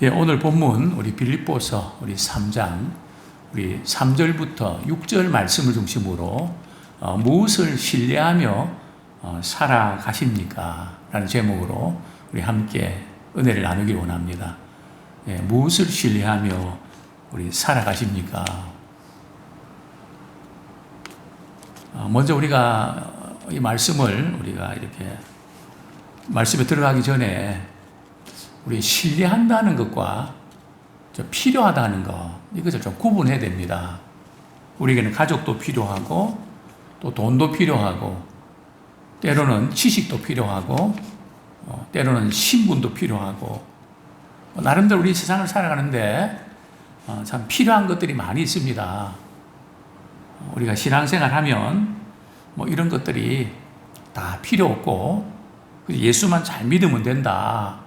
예, 오늘 본문 우리 빌립보서 우리 3장 우리 3절부터 6절 말씀을 중심으로 무엇을 신뢰하며 살아가십니까? 라는 제목으로 우리 함께 은혜를 나누기 원합니다. 예, 무엇을 신뢰하며 우리 살아가십니까? 먼저 우리가 이 말씀을 우리가 이렇게 말씀에 들어가기 전에 우리 신뢰한다는 것과 필요하다는 것, 이것을 좀 구분해야 됩니다. 우리에게는 가족도 필요하고 또 돈도 필요하고 때로는 지식도 필요하고 때로는 신분도 필요하고 나름대로 우리 세상을 살아가는데 참 필요한 것들이 많이 있습니다. 우리가 신앙생활 하면 이런 것들이 다 필요 없고 예수만 잘 믿으면 된다.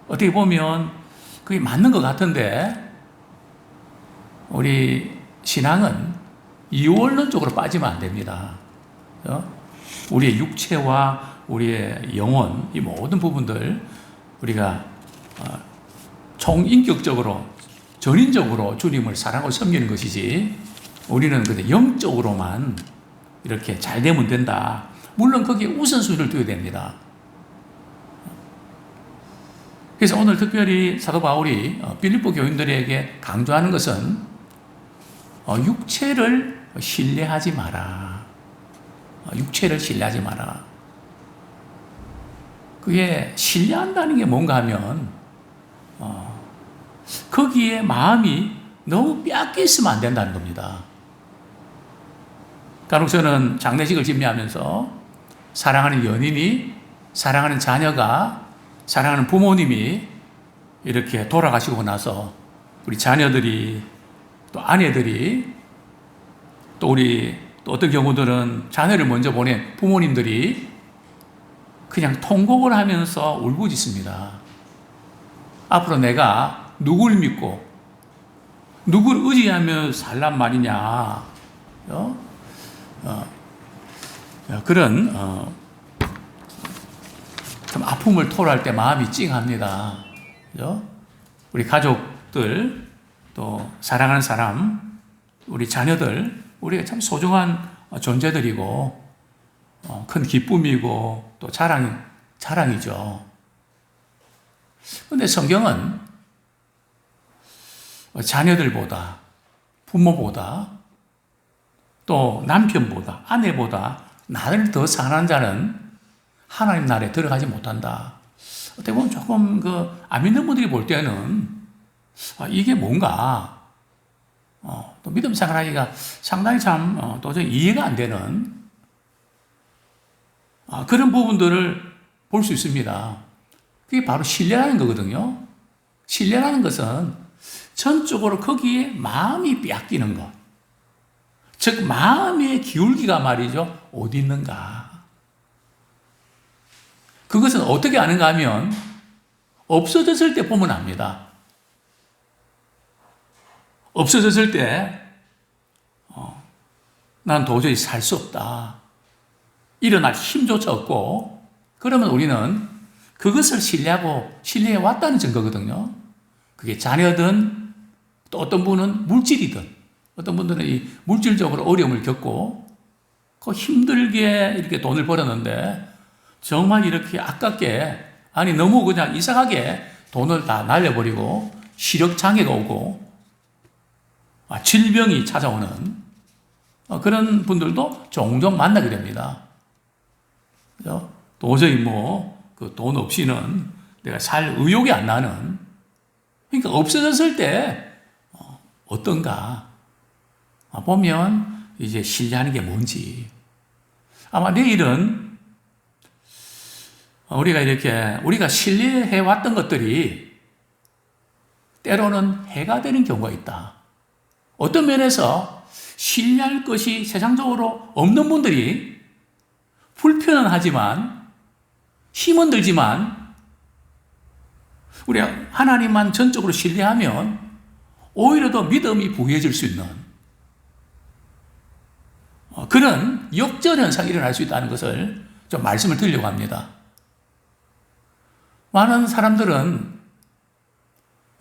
어떻게 보면 그게 맞는 것 같은데 우리 신앙은 이원론적으로 빠지면 안 됩니다. 우리의 육체와 우리의 영혼, 이 모든 부분들 우리가 총인격적으로 전인적으로 주님을 사랑하고 섬기는 것이지 우리는 그냥 영적으로만 이렇게 잘 되면 된다. 물론 거기에 우선순위를 둬야 됩니다. 그래서 오늘 특별히 사도 바울이 빌립보 교인들에게 강조하는 것은 육체를 신뢰하지 마라. 육체를 신뢰하지 마라. 그게 신뢰한다는 게 뭔가 하면 거기에 마음이 너무 빼앗겨 있으면 안 된다는 겁니다. 간혹 저는 장례식을 준비하면서 사랑하는 연인이, 사랑하는 자녀가, 사랑하는 부모님이 이렇게 돌아가시고 나서 우리 자녀들이 또 아내들이 또 어떤 경우들은 자녀를 먼저 보낸 부모님들이 그냥 통곡을 하면서 울부짖습니다. 앞으로 내가 누굴 믿고 누굴 의지하며 살란 말이냐. 그런 좀 아픔을 토로할 때 마음이 찡합니다. 그죠? 우리 가족들, 또 사랑하는 사람, 우리 자녀들, 우리가 참 소중한 존재들이고, 큰 기쁨이고, 또 자랑이죠. 근데 성경은 자녀들보다, 부모보다, 또 남편보다, 아내보다 나를 더 사랑하는 자는 하나님 나라에 들어가지 못한다. 어떻게 보면 조금 안 믿는 분들이 볼 때는 이게 뭔가 또 믿음 생활하기가 상당히 참 도저히 이해가 안 되는 그런 부분들을 볼 수 있습니다. 그게 바로 신뢰라는 거거든요. 신뢰라는 것은 전적으로 거기에 마음이 빼앗기는 것. 즉 마음의 기울기가 말이죠. 어디 있는가. 그것은 어떻게 아는가 하면 없어졌을 때 보면 압니다. 없어졌을 때 난 도저히 살 수 없다. 일어날 힘조차 없고 그러면 우리는 그것을 신뢰해 왔다는 증거거든요. 그게 자녀든 또 어떤 분은 물질이든 어떤 분들은 이 물질적으로 어려움을 겪고 힘들게 이렇게 돈을 벌었는데 정말 이렇게 아깝게 너무 그냥 이상하게 돈을 다 날려버리고 시력장애가 오고 질병이 찾아오는 그런 분들도 종종 만나게 됩니다. 그죠? 도저히 그 돈 없이는 내가 살 의욕이 안 나는. 그러니까 없어졌을 때 어떤가 보면 이제 신뢰하는 게 뭔지. 아마 내일은 우리가 신뢰해 왔던 것들이 때로는 해가 되는 경우가 있다. 어떤 면에서 신뢰할 것이 세상적으로 없는 분들이 불편은 하지만 힘은 들지만 우리가 하나님만 전적으로 신뢰하면 오히려 더 믿음이 부유해질 수 있는 그런 역전 현상이 일어날 수 있다는 것을 좀 말씀을 드리려고 합니다. 많은 사람들은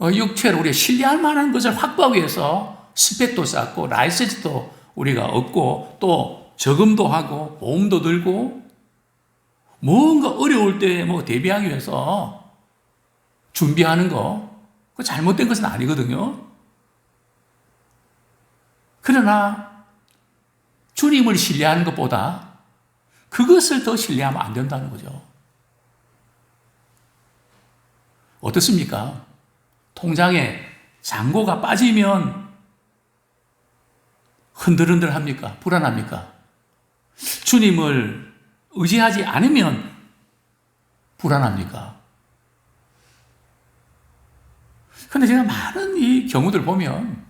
육체를 우리가 신뢰할 만한 것을 확보하기 위해서 스펙도 쌓고 라이센스도 우리가 얻고 또 저금도 하고 보험도 들고 뭔가 어려울 때 뭐 대비하기 위해서 준비하는 거 그 잘못된 것은 아니거든요. 그러나 주님을 신뢰하는 것보다 그것을 더 신뢰하면 안 된다는 거죠. 어떻습니까? 통장에 잔고가 빠지면 흔들흔들 합니까? 불안합니까? 주님을 의지하지 않으면 불안합니까? 근데 제가 많은 이 경우들 보면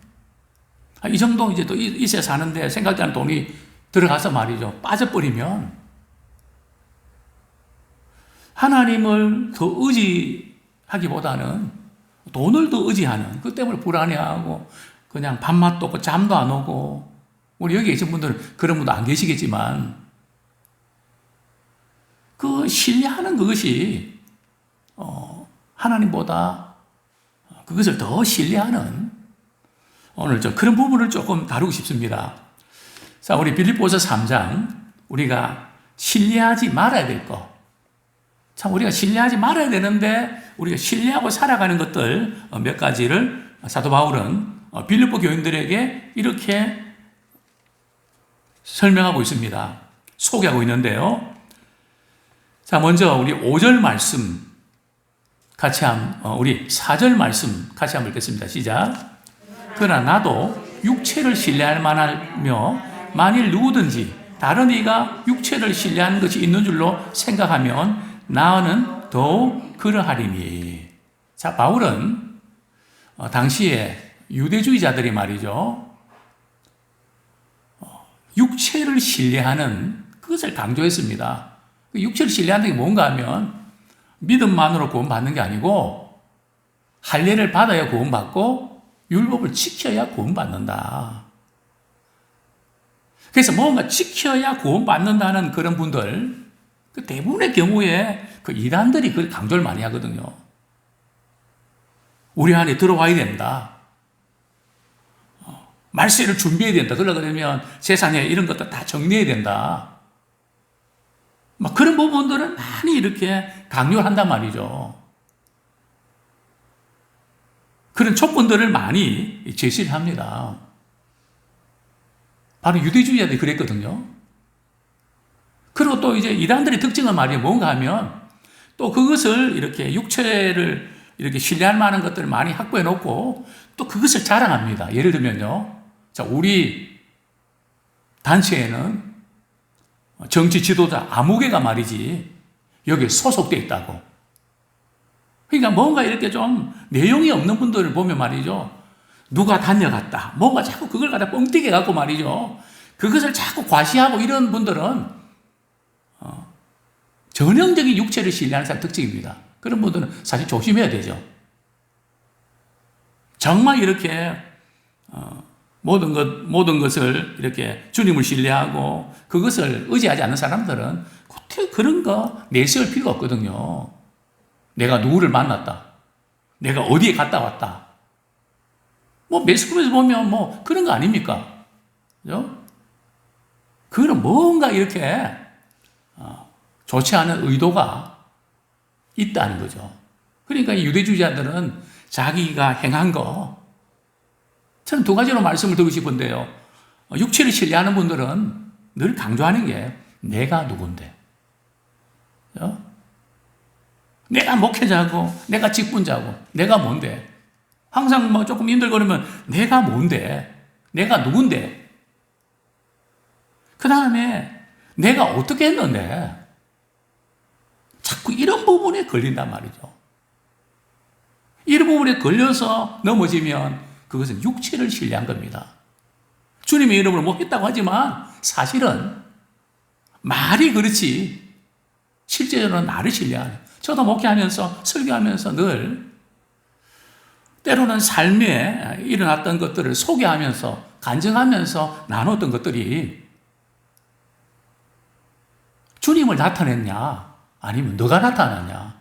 이 정도 이제 또 이세 사는데 생각지 않은 돈이 들어가서 말이죠. 빠져버리면 하나님을 더 의지하기보다는 돈을 더 의지하는 그 때문에 불안해하고 그냥 밥맛도 없고 잠도 안 오고 우리 여기 계신 분들은 그런 분도 안 계시겠지만 그 신뢰하는 그것이 하나님보다 그것을 더 신뢰하는 오늘 그런 부분을 조금 다루고 싶습니다. 자, 우리 빌립보서 3장 우리가 신뢰하지 말아야 될 거. 참 우리가 신뢰하지 말아야 되는데 우리가 신뢰하고 살아가는 것들 몇 가지를 사도 바울은 빌립보 교인들에게 이렇게 설명하고 있습니다. 소개하고 있는데요. 자, 먼저 우리 5절 말씀 같이 우리 4절 말씀 같이 한번 읽겠습니다. 시작. 그러나 나도 육체를 신뢰할 만하며 만일 누구든지 다른 이가 육체를 신뢰하는 것이 있는 줄로 생각하면 나는 더욱 그러하리니. 자, 바울은 당시에 유대주의자들이 말이죠. 육체를 신뢰하는 그것을 강조했습니다. 육체를 신뢰하는 게 뭔가 하면 믿음만으로 구원받는 게 아니고 할례를 받아야 구원받고 율법을 지켜야 구원받는다. 그래서 뭔가 지켜야 구원받는다는 그런 분들 그 대부분의 경우에 그 이단들이 그걸 강조를 많이 하거든요. 우리 안에 들어와야 된다. 말세를 준비해야 된다. 그러려고 하면 세상에 이런 것도 다 정리해야 된다. 막 그런 부분들은 많이 이렇게 강요를 한단 말이죠. 그런 조건들을 많이 제시를 합니다. 바로 유대주의자들이 그랬거든요. 그리고 또 이제 이단들의 특징은 말이에요. 뭔가 하면 또 그것을 이렇게 육체를 이렇게 신뢰할 만한 것들을 많이 확보해 놓고 또 그것을 자랑합니다. 예를 들면요. 자, 우리 단체에는 정치 지도자 아무개가 말이지 여기에 소속돼 있다고. 그러니까 뭔가 이렇게 좀 내용이 없는 분들을 보면 말이죠. 누가 다녀갔다. 뭔가 자꾸 그걸 갖다 뻥튀기 갖고 말이죠. 그것을 자꾸 과시하고 이런 분들은 전형적인 육체를 신뢰하는 사람 특징입니다. 그런 분들은 사실 조심해야 되죠. 정말 이렇게 모든 것을 이렇게 주님을 신뢰하고 그것을 의지하지 않는 사람들은 그런 거 내세울 필요가 없거든요. 내가 누구를 만났다. 내가 어디에 갔다 왔다. 뭐 매스컴에서 보면 뭐 그런 거 아닙니까? 그죠? 그거는 뭔가 이렇게 좋지 않은 의도가 있다는 거죠. 그러니까 이 유대주의자들은 자기가 행한 거 저는 두 가지로 말씀을 드리고 싶은데요. 육체를 신뢰하는 분들은 늘 강조하는 게 내가 누군데. 그죠? 내가 목회자고 내가 직분자고 내가 뭔데. 항상 뭐 조금 힘들거리면 내가 뭔데. 내가 누군데. 그 다음에 내가 어떻게 했는데. 자꾸 이런 부분에 걸린단 말이죠. 이런 부분에 걸려서 넘어지면 그것은 육체를 신뢰한 겁니다. 주님의 이름으로 뭐 했다고 하지만 사실은 말이 그렇지 실제로는 나를 신뢰하는. 저도 목회하면서 설교하면서 늘 때로는 삶에 일어났던 것들을 소개하면서 간증하면서 나눴던 것들이 주님을 나타냈냐 아니면 너가 나타났냐.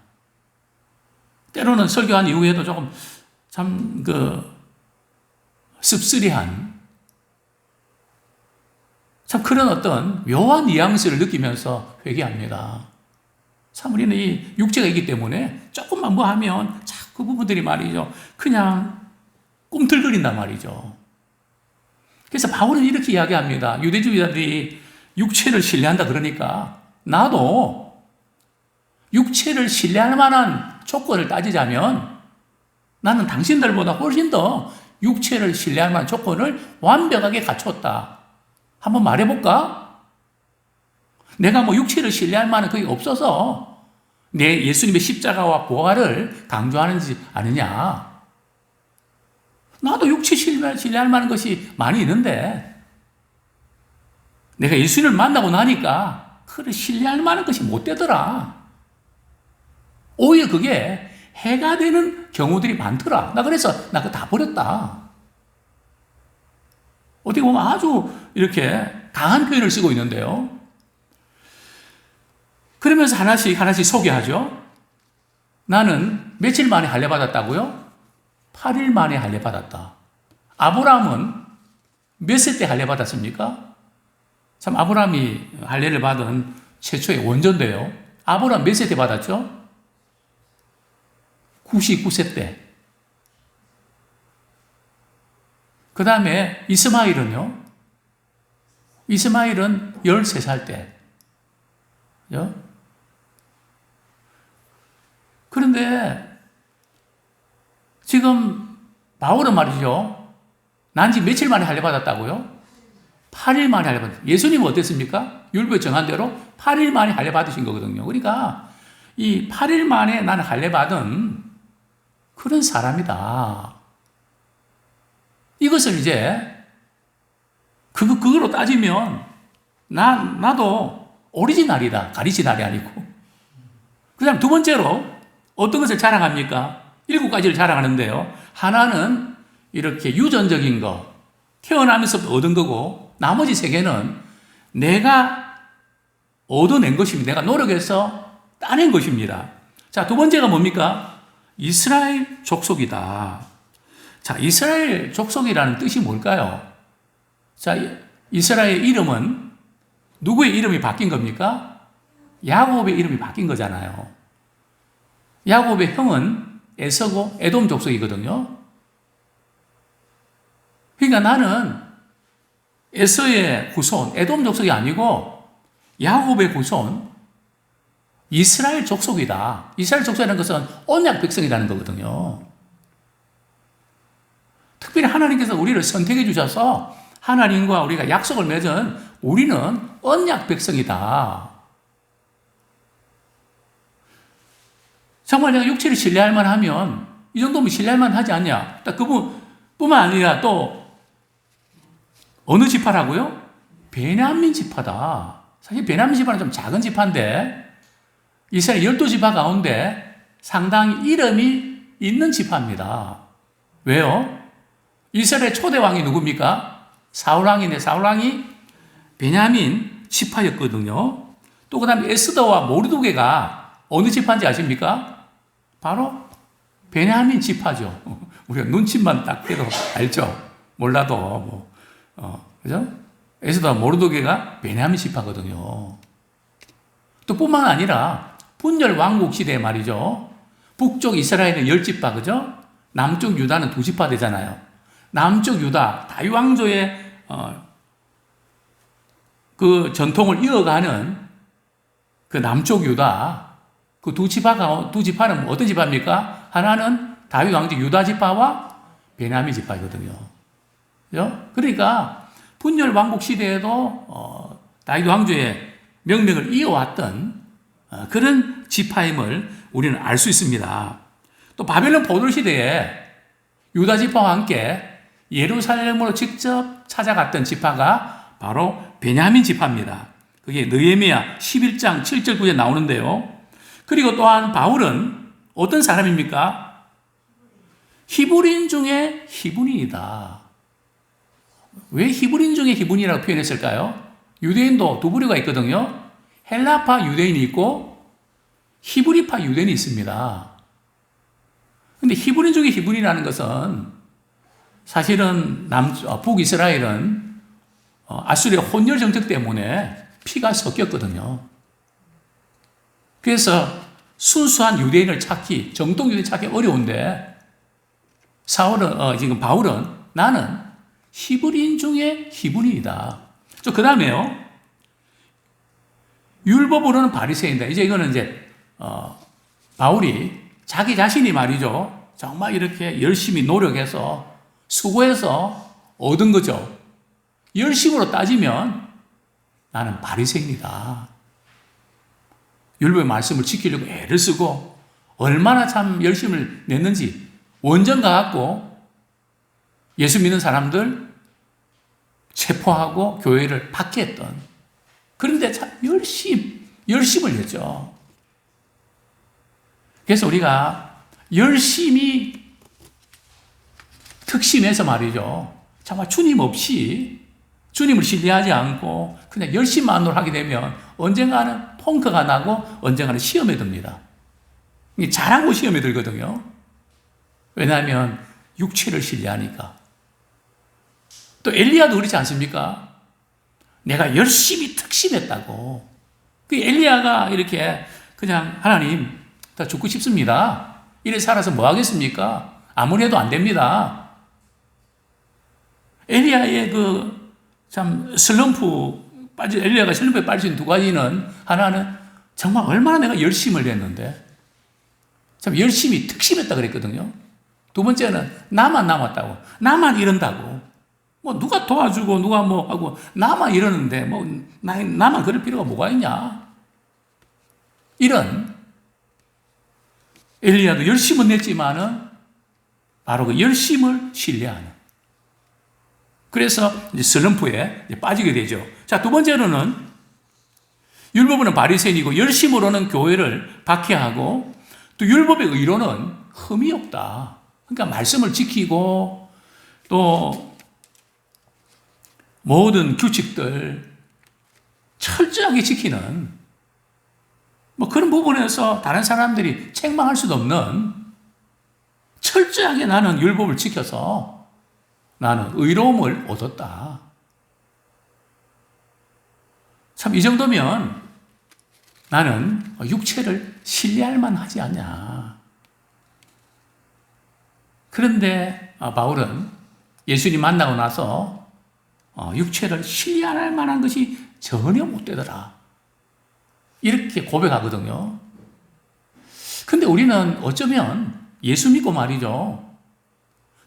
때로는 설교한 이후에도 조금 참 씁쓸이한 참 그런 어떤 묘한 뉘앙스를 느끼면서 회개합니다. 참 우리는 이 육체가 있기 때문에 조금만 뭐 하면 자꾸 그 부분들이 말이죠. 그냥 꿈틀거린단 말이죠. 그래서 바울은 이렇게 이야기합니다. 유대주의자들이 육체를 신뢰한다 그러니까 나도 육체를 신뢰할 만한 조건을 따지자면 나는 당신들보다 훨씬 더 육체를 신뢰할 만한 조건을 완벽하게 갖췄다. 한번 말해볼까? 내가 뭐 육체를 신뢰할 만한 그게 없어서 내 예수님의 십자가와 부활을 강조하는지 아느냐? 나도 육체 신뢰할 만한 것이 많이 있는데 내가 예수님을 만나고 나니까 그를 신뢰할 만한 것이 못 되더라. 오히려 그게 해가 되는 경우들이 많더라. 나 그래서 나 그거 다 버렸다. 어떻게 보면 아주 이렇게 강한 표현을 쓰고 있는데요. 그러면서 하나씩 소개하죠. 나는 며칠 만에 할례 받았다고요? 8일 만에 할례 받았다. 아브라함은 몇 세 때 할례 받았습니까? 참 아브라함이 할례를 받은 최초의 원조인데요. 아브라함 몇 세 때 받았죠? 99세 때. 그 다음에 이스마일은요? 이스마일은 13살 때. 그런데 지금 바울은 말이죠. 난지 며칠 만에 할례 받았다고요? 8일 만에 할례 받았어요. 예수님은 어땠습니까? 율법에 정한 대로 8일 만에 할례 받으신 거거든요. 그러니까 이 8일 만에 나는 할례 받은 그런 사람이다. 이것을 이제 그거로 따지면 나도 오리지널이다. 가리지널이 아니고. 그 다음 두 번째로 어떤 것을 자랑합니까? 7가지를 자랑하는데요. 하나는 이렇게 유전적인 거, 태어나면서 얻은 거고 나머지 3개는 내가 얻어낸 것입니다. 내가 노력해서 따낸 것입니다. 자, 두 번째가 뭡니까? 이스라엘 족속이다. 자, 이스라엘 족속이라는 뜻이 뭘까요? 자, 이스라엘 이름은 누구의 이름이 바뀐 겁니까? 야곱의 이름이 바뀐 거잖아요. 야곱의 형은 에서고 에돔 족속이거든요. 그러니까 나는 에서의 후손, 에돔 족속이 아니고 야곱의 후손, 이스라엘 족속이다. 이스라엘 족속이라는 것은 언약 백성이라는 거거든요. 특별히 하나님께서 우리를 선택해 주셔서 하나님과 우리가 약속을 맺은 우리는 언약 백성이다. 정말 내가 육체를 신뢰할 만하면 이 정도면 신뢰할 만하지 않냐? 그분뿐만 아니라 또 어느 지파라고요? 베냐민 지파다. 사실 베냐민 지파는 좀 작은 지파인데 이스라엘 12지파 가운데 상당히 이름이 있는 지파입니다. 왜요? 이스라엘 초대 왕이 누굽니까? 사울왕인데 사울왕이 베냐민 지파였거든요. 또 그 다음에 에스더와 모르드게가 어느 지파인지 아십니까? 바로 베냐민 지파죠. 우리가 눈치만 딱 해도 알죠? 몰라도 그죠? 에스더와 모르드게가 베냐민 지파거든요. 또 뿐만 아니라 분열 왕국 시대에 말이죠. 북쪽 이스라엘은 10지파, 그죠? 남쪽 유다는 2지파 되잖아요. 남쪽 유다, 다윗 왕조의 그 전통을 이어가는 그 남쪽 유다, 그 두 지파는 어떤 지파입니까? 하나는 다윗 왕조 유다 지파와 베냐민 지파이거든요. 그죠? 그러니까 분열 왕국 시대에도 다윗 왕조의 명맥을 이어왔던 그런 지파임을 우리는 알 수 있습니다. 또 바벨론 포로 시대에 유다 지파와 함께 예루살렘으로 직접 찾아갔던 지파가 바로 베냐민 지파입니다. 그게 느헤미야 11장 7절 9절 나오는데요. 그리고 또한 바울은 어떤 사람입니까? 히브리인 중에 히브리인이다. 왜 히브리인 중에 히브리인이라고 표현했을까요? 유대인도 두 부류가 있거든요. 헬라파 유대인이 있고 히브리파 유대인이 있습니다. 근데 히브리 중에 히브리라는 것은 사실은 북이스라엘은 아수리의 혼혈 정책 때문에 피가 섞였거든요. 그래서 순수한 유대인을 찾기, 정통 유대인 찾기 어려운데 지금 바울은 나는 히브리인 중에 히브리이다. 그 다음에요. 율법으로는 바리새인이다. 이거는 바울이 자기 자신이 말이죠. 정말 이렇게 열심히 노력해서 수고해서 얻은 거죠. 열심으로 따지면 나는 바리새인이다. 율법의 말씀을 지키려고 애를 쓰고 얼마나 참 열심을 냈는지 원전 가갖고 예수 믿는 사람들 체포하고 교회를 박해했던, 그런데 참 열심을 했죠. 그래서 우리가 열심히 특심해서 말이죠. 정말 주님 없이, 주님을 신뢰하지 않고 그냥 열심만으로 하게 되면 언젠가는 펑크가 나고 언젠가는 시험에 듭니다. 이게 잘하고 시험에 들거든요. 왜냐하면 육체를 신뢰하니까. 또 엘리야도 그렇지 않습니까? 내가 열심히 특심했다고. 그 엘리야가 이렇게 그냥 하나님 다 죽고 싶습니다. 이래 살아서 뭐 하겠습니까? 아무리 해도 안 됩니다. 엘리야의 엘리야가 슬럼프에 빠진 두 가지는, 하나는 정말 얼마나 내가 열심을 했는데, 참 열심히 특심했다 그랬거든요. 두 번째는 나만 남았다고. 나만 이런다고. 뭐 누가 도와주고 누가 뭐 하고 나만 이러는데 뭐 나만 그럴 필요가 뭐가 있냐. 이런 엘리야도 열심은 냈지만은 바로 그 열심을 신뢰하는. 그래서 이제 슬럼프에 빠지게 되죠. 자, 두 번째로는 율법은 바리새인이고 열심으로는 교회를 박해하고 또 율법의 의로는 흠이 없다. 그러니까 말씀을 지키고 또 모든 규칙들 철저하게 지키는 뭐 그런 부분에서 다른 사람들이 책망할 수도 없는 철저하게 나는 율법을 지켜서 나는 의로움을 얻었다. 참 이 정도면 나는 육체를 신뢰할 만하지 않냐. 그런데 바울은 예수님 만나고 나서 육체를 신뢰할 만한 것이 전혀 못 되더라. 이렇게 고백하거든요. 근데 우리는 어쩌면 예수 믿고 말이죠.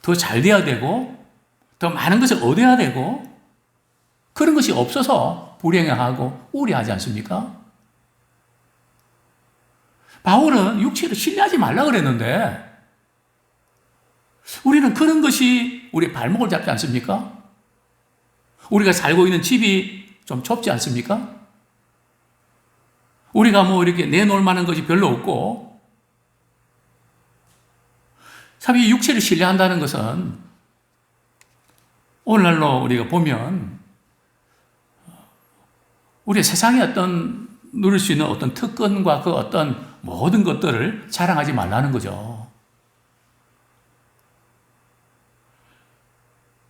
더 잘 돼야 되고 더 많은 것을 얻어야 되고 그런 것이 없어서 불행해하고 우울해하지 않습니까? 바울은 육체를 신뢰하지 말라 그랬는데 우리는 그런 것이 우리의 발목을 잡지 않습니까? 우리가 살고 있는 집이 좀 좁지 않습니까? 우리가 뭐 이렇게 내놓을 만한 것이 별로 없고 참 이 육체를 신뢰한다는 것은 오늘날로 우리가 보면 우리 세상에 누릴 수 있는 어떤 특권과 그 어떤 모든 것들을 자랑하지 말라는 거죠.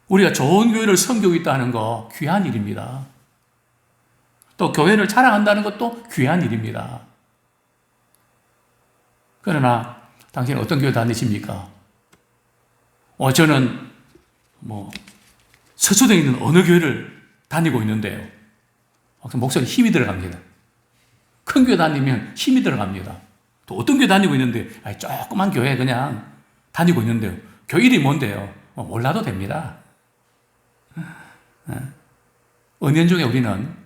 우리가 좋은 교회를 섬기고 있다는 거 귀한 일입니다. 또 교회를 자랑한다는 것도 귀한 일입니다. 그러나 당신은 어떤 교회 다니십니까? 저는 서초동에 있는 어느 교회를 다니고 있는데요. 목소리 힘이 들어갑니다. 큰 교회 다니면 힘이 들어갑니다. 또 어떤 교회 다니고 있는데 조그만 교회 그냥 다니고 있는데요. 교회 이름이 뭔데요? 몰라도 됩니다. 은연중에 우리는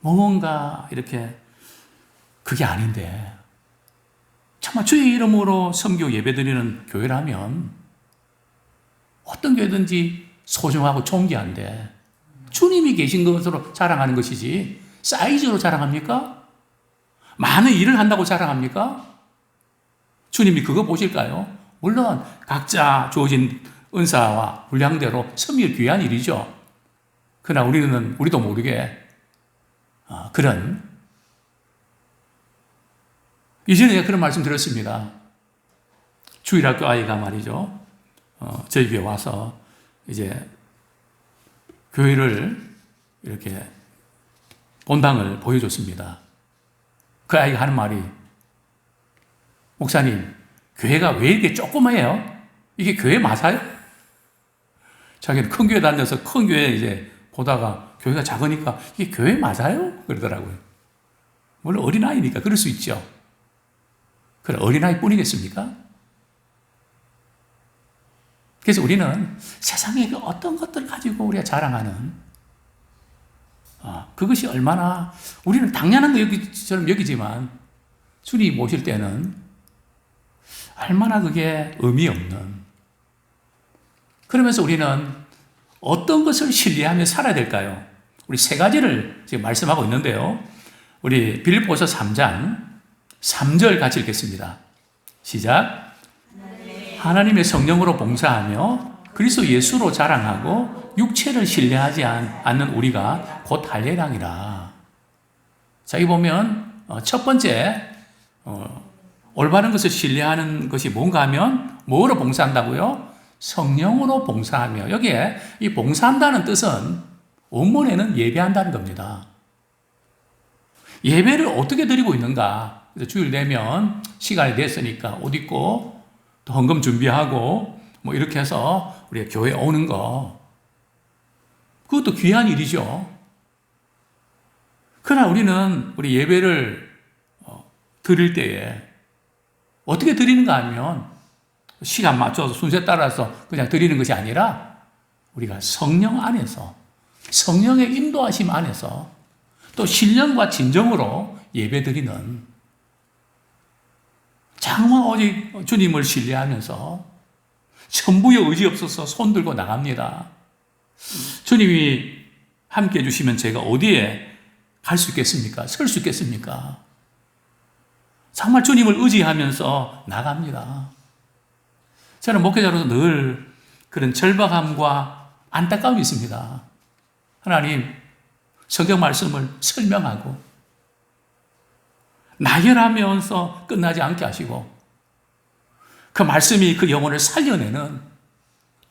뭔가 이렇게 그게 아닌데 정말 주의 이름으로 섬기고 예배드리는 교회라면 어떤 교회든지 소중하고 존귀한데 주님이 계신 것으로 자랑하는 것이지 사이즈로 자랑합니까? 많은 일을 한다고 자랑합니까? 주님이 그거 보실까요? 물론 각자 주어진 은사와 분량대로 섬기기 귀한 일이죠. 그러나 우리도 모르게 그런 이전에 내가 그런 말씀 들었습니다. 주일학교 아이가 말이죠. 저희 교회 와서 이제 교회를 이렇게 본당을 보여줬습니다. 그 아이가 하는 말이, 목사님, 교회가 왜 이렇게 조그마해요? 이게 교회 맞아요? 자기는 큰 교회 다녀서 큰 교회 이제 보다가 교회가 작으니까 이게 교회 맞아요? 그러더라고요. 물론 어린아이니까 그럴 수 있죠. 그래, 어린아이 뿐이겠습니까? 그래서 우리는 세상의 그 어떤 것들을 가지고 우리가 자랑하는, 그것이 얼마나 우리는 당연한 것처럼 여기지만 주님 모실 때는 얼마나 그게 의미 없는, 그러면서 우리는 어떤 것을 신뢰하며 살아야 될까요? 우리 세 가지를 지금 말씀하고 있는데요. 우리 빌립보서 3장 3절 같이 읽겠습니다. 시작. 하나님의 성령으로 봉사하며 그리스도 예수로 자랑하고 육체를 신뢰하지 않는 우리가 곧 할례랑이라. 자, 여기 보면 첫 번째 올바른 것을 신뢰하는 것이 뭔가 하면 뭐로 봉사한다고요? 성령으로 봉사하며. 여기에 이 봉사한다는 뜻은 원문에는 예배한다는 겁니다. 예배를 어떻게 드리고 있는가? 그래서 주일 되면 시간이 됐으니까 옷 입고 또 헌금 준비하고 뭐 이렇게 해서 우리가 교회에 오는 거, 그것도 귀한 일이죠. 그러나 우리는 우리 예배를 드릴 때에 어떻게 드리는가 하면 시간 맞춰서 순서에 따라서 그냥 드리는 것이 아니라 우리가 성령 안에서, 성령의 인도하심 안에서 또 신령과 진정으로 예배 드리는, 정말 오직 주님을 신뢰하면서 천부의 의지 없어서 손 들고 나갑니다. 주님이 함께 해주시면 제가 어디에 갈 수 있겠습니까? 설 수 있겠습니까? 정말 주님을 의지하면서 나갑니다. 저는 목회자로서 늘 그런 절박함과 안타까움이 있습니다. 하나님, 성경 말씀을 설명하고 나열하면서 끝나지 않게 하시고 그 말씀이 그 영혼을 살려내는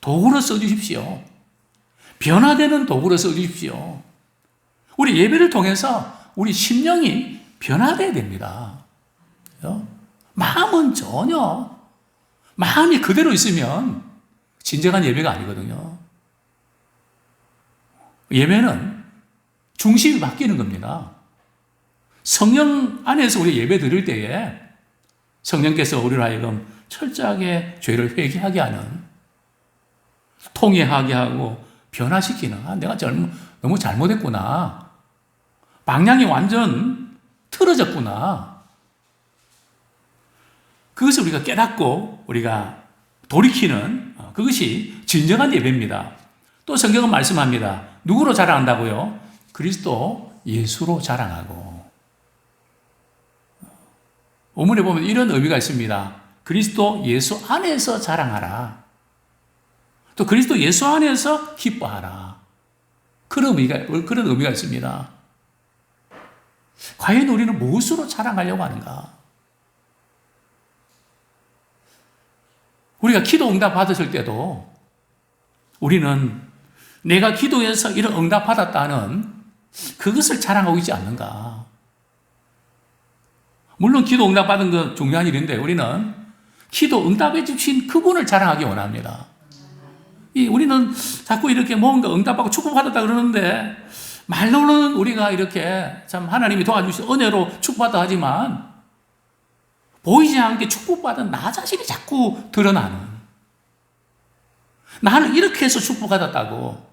도구로 써주십시오. 변화되는 도구로 써주십시오. 우리 예배를 통해서 우리 심령이 변화되어야 됩니다. 마음은 전혀, 마음이 그대로 있으면 진정한 예배가 아니거든요. 예배는 중심이 바뀌는 겁니다. 성령 안에서 우리 예배 드릴 때에 성령께서 우리로 하여금 철저하게 죄를 회개하게 하는, 통회하게 하고 변화시키는, 내가 너무 잘못했구나, 방향이 완전 틀어졌구나, 그것을 우리가 깨닫고 우리가 돌이키는, 그것이 진정한 예배입니다. 또 성경은 말씀합니다. 누구로 자랑한다고요? 그리스도 예수로 자랑하고. 오문에 보면 이런 의미가 있습니다. 그리스도 예수 안에서 자랑하라. 또 그리스도 예수 안에서 기뻐하라. 그런 의미가 있습니다. 과연 우리는 무엇으로 자랑하려고 하는가? 우리가 기도 응답 받으실 때도 우리는 내가 기도해서 이런 응답 받았다는 그것을 자랑하고 있지 않는가? 물론 기도 응답 받은 건 중요한 일인데 우리는 기도 응답해 주신 그분을 자랑하기 원합니다. 우리는 자꾸 이렇게 뭔가 응답받고 축복받았다 그러는데 말로는 우리가 이렇게 참 하나님이 도와주신 은혜로 축복받다 하지만 보이지 않게 축복받은 나 자신이 자꾸 드러나는, 나는 이렇게 해서 축복받았다고,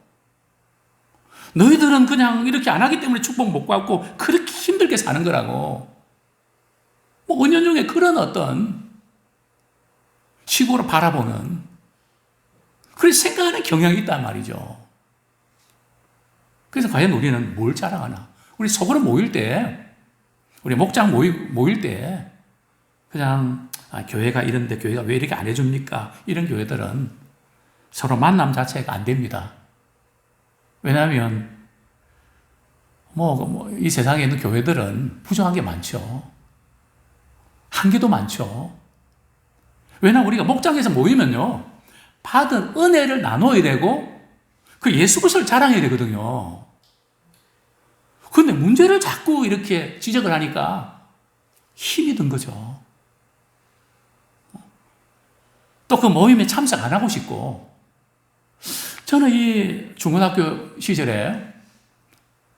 너희들은 그냥 이렇게 안 하기 때문에 축복 못 받고 그렇게 힘들게 사는 거라고, 뭐 은연중에 그런 어떤 식으로 바라보는, 그렇게 생각하는 경향이 있단 말이죠. 그래서 과연 우리는 뭘 자랑하나? 우리 속으로 모일 때, 우리 목장 모일 때 그냥 교회가 이런데 교회가 왜 이렇게 안 해줍니까? 이런 교회들은 서로 만남 자체가 안 됩니다. 왜냐하면 이 세상에 있는 교회들은 부정한 게 많죠. 한계도 많죠. 왜냐하면 우리가 목장에서 모이면요, 받은 은혜를 나눠야 되고 그 예수 그리스도를 자랑해야 되거든요. 그런데 문제를 자꾸 이렇게 지적을 하니까 힘이 든 거죠. 또 그 모임에 참석 안 하고 싶고. 저는 이 중고등학교 시절에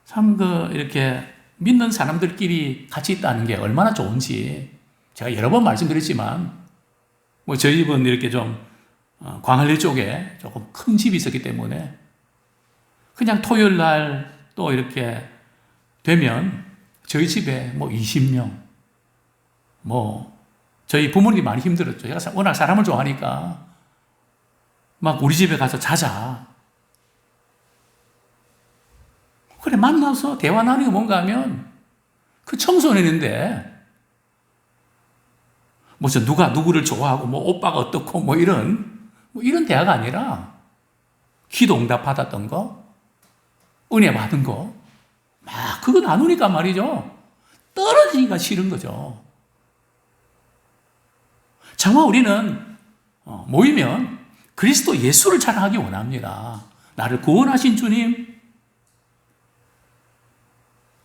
참 이렇게 믿는 사람들끼리 같이 있다는 게 얼마나 좋은지 제가 여러 번 말씀드렸지만, 뭐 저희 집은 이렇게 좀 광안리 쪽에 조금 큰 집이 있었기 때문에 그냥 토요일 날 또 이렇게 되면 저희 집에 뭐 20명, 뭐 저희 부모님이 많이 힘들었죠. 제가 워낙 사람을 좋아하니까 막 우리 집에 가서 자자. 그래, 만나서 대화 나누는 게 뭔가 하면 그 청소년인데 무슨 누가 누구를 좋아하고 뭐 오빠가 어떻고 뭐 이런 대화가 아니라 기도 응답 받았던 거, 은혜 받은 거, 막 그거 나누니까 말이죠. 떨어지기가 싫은 거죠. 정말 우리는 모이면 그리스도 예수를 자랑하기 원합니다. 나를 구원하신 주님,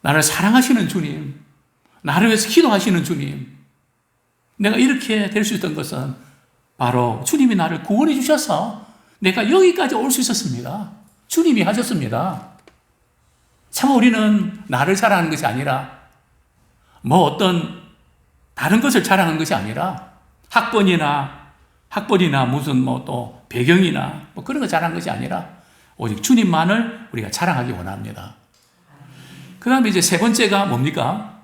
나를 사랑하시는 주님, 나를 위해서 기도하시는 주님, 내가 이렇게 될 수 있던 것은 바로 주님이 나를 구원해 주셔서 내가 여기까지 올 수 있었습니다. 주님이 하셨습니다. 참 우리는 나를 자랑하는 것이 아니라 뭐 어떤 다른 것을 자랑하는 것이 아니라 학번이나 무슨 뭐 또 배경이나 뭐 그런 거 자랑하는 것이 아니라 오직 주님만을 우리가 자랑하기 원합니다. 그 다음에 이제 세 번째가 뭡니까?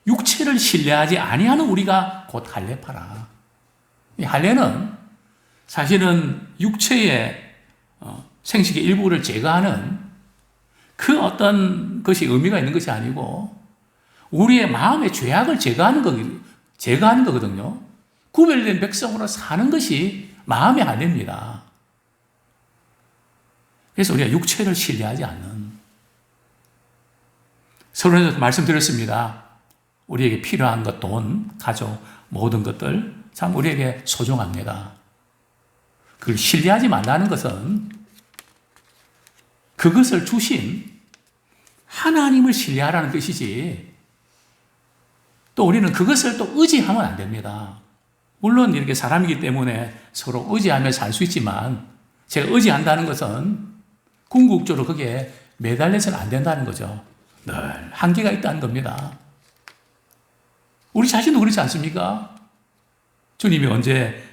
육체를 신뢰하지 아니하는 우리가 곧 할례파라. 이 할례는 사실은 육체의 생식의 일부를 제거하는 그 어떤 것이 의미가 있는 것이 아니고 우리의 마음의 죄악을 제거하는 거거든요. 구별된 백성으로 사는 것이 마음의 할례입니다. 그래서 우리가 육체를 신뢰하지 않는, 서론에서 말씀드렸습니다. 우리에게 필요한 것, 돈, 가족, 모든 것들 참 우리에게 소중합니다. 그걸 신뢰하지 말라는 것은 그것을 주신 하나님을 신뢰하라는 뜻이지, 또 우리는 그것을 또 의지하면 안 됩니다. 물론 이렇게 사람이기 때문에 서로 의지하며 살 수 있지만 제가 의지한다는 것은 궁극적으로 그게 매달려서는 안 된다는 거죠. 늘 한계가 있다는 겁니다. 우리 자신도 그렇지 않습니까? 주님이 언제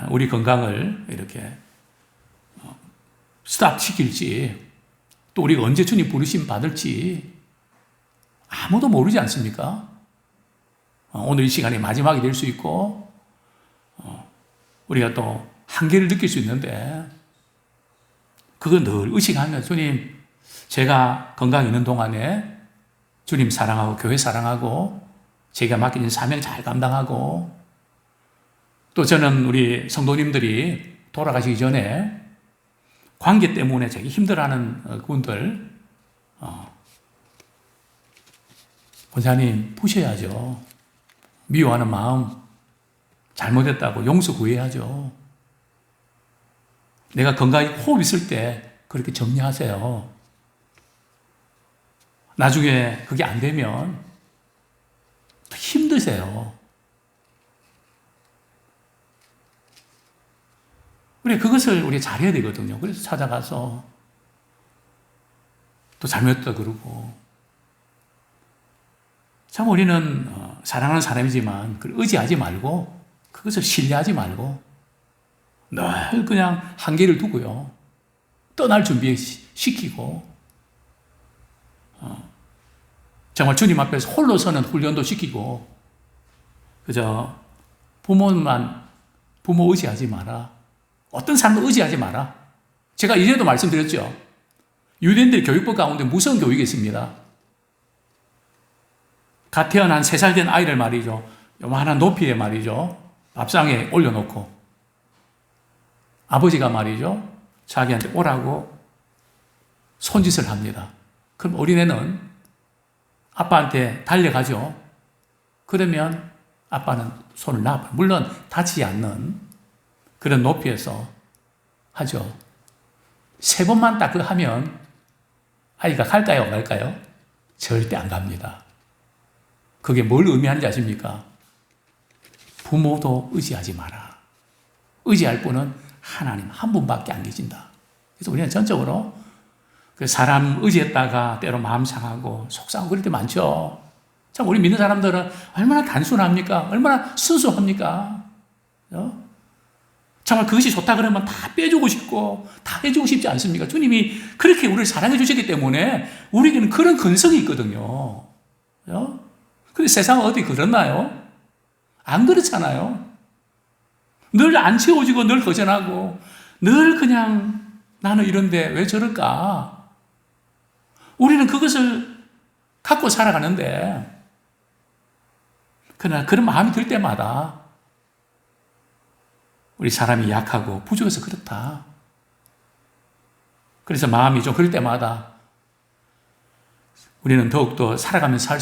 우리 건강을 이렇게 스탑 시킬지, 또 우리가 언제 주님 부르심 받을지 아무도 모르지 않습니까? 오늘 이 시간이 마지막이 될 수 있고 우리가 또 한계를 느낄 수 있는데 그거 늘 의식하면, 주님, 제가 건강 있는 동안에 주님 사랑하고 교회 사랑하고 제가 맡겨진 사명 잘 감당하고, 또 저는 우리 성도님들이 돌아가시기 전에 관계 때문에 되게 힘들어하는 분들, 권사님 푸셔야죠. 미워하는 마음, 잘못했다고 용서 구해야죠. 내가 건강히 호흡 있을 때 그렇게 정리하세요. 나중에 그게 안 되면 더 힘드세요. 우리 그것을 우리 잘해야 되거든요. 그래서 찾아가서 또 잘못했다 그러고. 참 우리는 사랑하는 사람이지만 그걸 의지하지 말고, 그것을 신뢰하지 말고 늘 그냥 한계를 두고요, 떠날 준비시키고 정말 주님 앞에서 홀로 서는 훈련도 시키고, 그저 부모 의지하지 마라. 어떤 사람도 의지하지 마라. 제가 이전에도 말씀드렸죠. 유대인들 교육법 가운데 무서운 교육이 있습니다. 갓 태어난 3살 된 아이를 말이죠, 요만한 높이에 말이죠, 밥상에 올려놓고 아버지가 말이죠, 자기한테 오라고 손짓을 합니다. 그럼 어린애는 아빠한테 달려가죠. 그러면 아빠는 손을 놔. 물론 다치지 않는 그런 높이에서 하죠. 3번만 딱 하면 아이가 갈까요? 안 갈까요? 절대 안 갑니다. 그게 뭘 의미하는지 아십니까? 부모도 의지하지 마라. 의지할 분은 하나님 한 분밖에 안 계신다. 그래서 우리는 전적으로 그 사람 의지했다가 때로 마음 상하고 속상하고 그럴 때 많죠. 참 우리 믿는 사람들은 얼마나 단순합니까? 얼마나 순수합니까? 정말 그것이 좋다 그러면 다 빼주고 싶고 다 해주고 싶지 않습니까? 주님이 그렇게 우리를 사랑해 주셨기 때문에 우리에게는 그런 근성이 있거든요. 근데 세상은 어디 그렇나요? 안 그렇잖아요. 늘 안 채워지고 늘 거절하고 늘 그냥 나는 이런데 왜 저럴까? 우리는 그것을 갖고 살아가는데 그러나 그런 마음이 들 때마다 우리 사람이 약하고 부족해서 그렇다. 그래서 마음이 좀 그럴 때마다 우리는 더욱더 살아가면서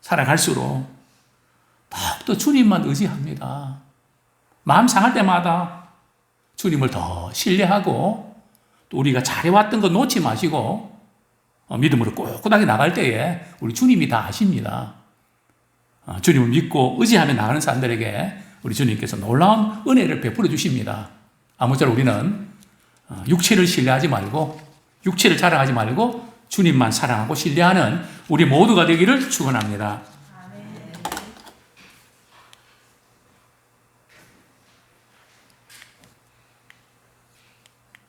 살아갈수록 더욱더 주님만 의지합니다. 마음 상할 때마다 주님을 더 신뢰하고 또 우리가 잘해왔던 거 놓지 마시고 믿음으로 꼿꼿하게 나갈 때에 우리 주님이 다 아십니다. 주님을 믿고 의지하며 나가는 사람들에게 우리 주님께서 놀라운 은혜를 베풀어 주십니다. 아무쪼록 우리는 육체를 신뢰하지 말고 육체를 자랑하지 말고 주님만 사랑하고 신뢰하는 우리 모두가 되기를 축원합니다.